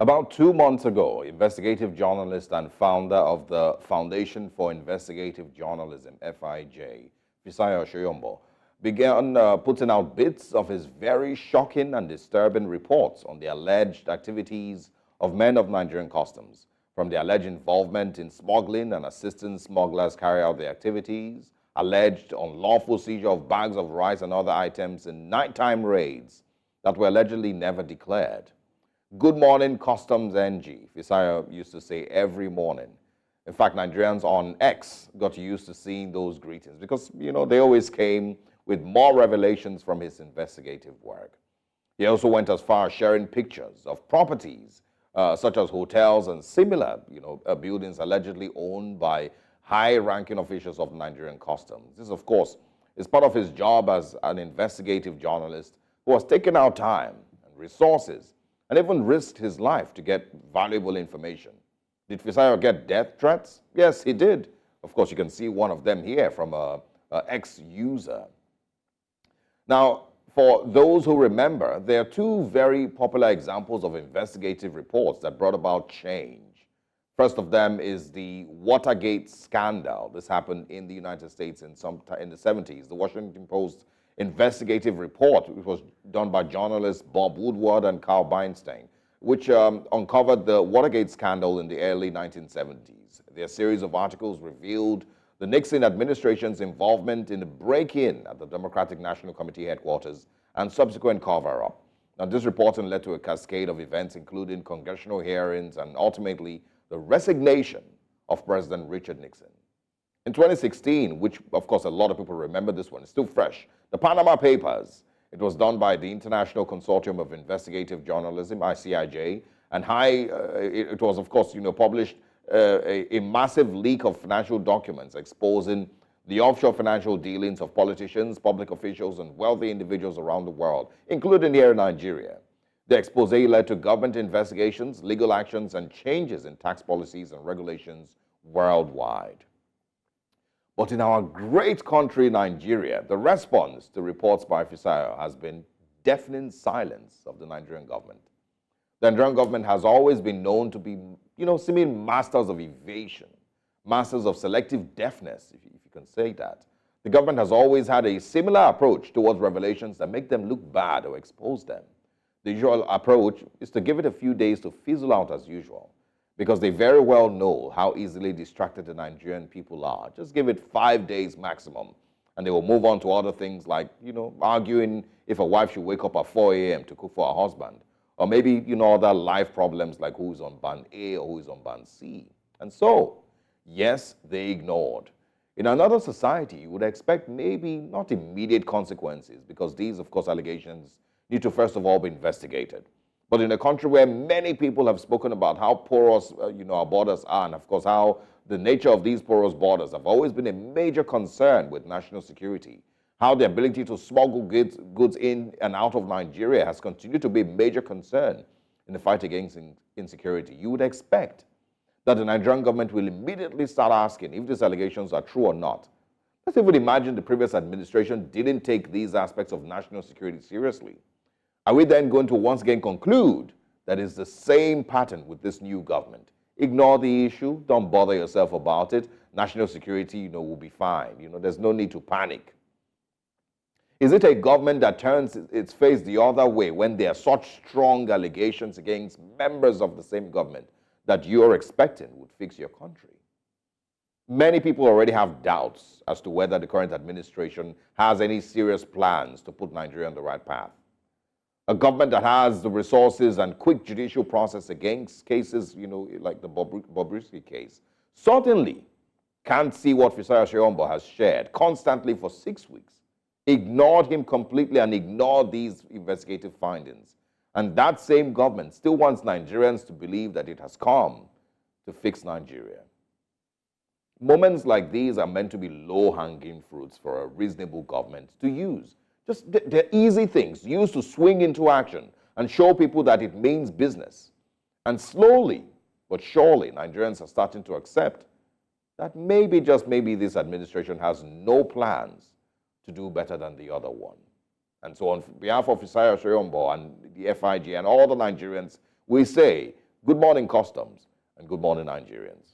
About 2 months ago, investigative journalist and founder of the Foundation for Investigative Journalism, FIJ, Fisayo Soyombo, began putting out bits of his very shocking and disturbing reports on the alleged activities of men of Nigerian customs, from the alleged involvement in smuggling and assisting smugglers carry out their activities, alleged unlawful seizure of bags of rice and other items in nighttime raids that were allegedly never declared. Good morning, Customs NG, Fisayo used to say every morning. In fact, Nigerians on X got used to seeing those greetings because, they always came with more revelations from his investigative work. He also went as far as sharing pictures of properties, such as hotels and similar, buildings allegedly owned by high-ranking officials of Nigerian customs. This, of course, is part of his job as an investigative journalist who has taken out time and resources and even risked his life to get valuable information. Did Fisayo get death threats? Yes, he did. Of course, you can see one of them here from a ex-user. Now, for those who remember, there are two very popular examples of investigative reports that brought about change. First of them is the Watergate scandal. This happened in the United States in the 70s. The Washington Post investigative report, which was done by journalists Bob Woodward and Carl Beinstein, which uncovered the Watergate scandal in the early 1970s. Their series of articles revealed the Nixon administration's involvement in the break-in at the Democratic National Committee headquarters and subsequent cover-up. Now, this reporting led to a cascade of events, including congressional hearings and ultimately the resignation of President Richard Nixon. In 2016, which of course a lot of people remember this one, it's still fresh, the Panama Papers. It was done by the International Consortium of Investigative Journalism, ICIJ, and it was of course published a massive leak of financial documents exposing the offshore financial dealings of politicians, public officials, and wealthy individuals around the world, including here in Nigeria. The expose led to government investigations, legal actions, and changes in tax policies and regulations worldwide. But in our great country, Nigeria, the response to reports by Fisayo has been deafening silence of the Nigerian government. The Nigerian government has always been known to be, seeming masters of evasion, masters of selective deafness, if you can say that. The government has always had a similar approach towards revelations that make them look bad or expose them. The usual approach is to give it a few days to fizzle out as usual, because they very well know how easily distracted the Nigerian people are. Just give it 5 days maximum, and they will move on to other things like, arguing if a wife should wake up at 4 a.m. to cook for her husband, or maybe, other life problems like who is on band A or who is on band C. And so, yes, they ignored. In another society, you would expect maybe not immediate consequences, because these, of course, allegations need to first of all be investigated. But in a country where many people have spoken about how porous, our borders are, and of course how the nature of these porous borders have always been a major concern with national security, how the ability to smuggle goods in and out of Nigeria has continued to be a major concern in the fight against insecurity, you would expect that the Nigerian government will immediately start asking if these allegations are true or not. Let's even imagine the previous administration didn't take these aspects of national security seriously. Are we then going to once again conclude that it's the same pattern with this new government? Ignore the issue, don't bother yourself about it. National security, will be fine. There's no need to panic. Is it a government that turns its face the other way when there are such strong allegations against members of the same government that you're expecting would fix your country? Many people already have doubts as to whether the current administration has any serious plans to put Nigeria on the right path. A government that has the resources and quick judicial process against cases, like the Bobrisky case, certainly can't see what Fisayo Soyombo has shared constantly for 6 weeks, ignored him completely and ignored these investigative findings. And that same government still wants Nigerians to believe that it has come to fix Nigeria. Moments like these are meant to be low-hanging fruits for a reasonable government to use. They're easy things used to swing into action and show people that it means business. And slowly but surely, Nigerians are starting to accept that maybe, just maybe, this administration has no plans to do better than the other one. And so on behalf of Fisayo Soyombo and the FIG and all the Nigerians, we say, Good morning, Customs, and good morning, Nigerians.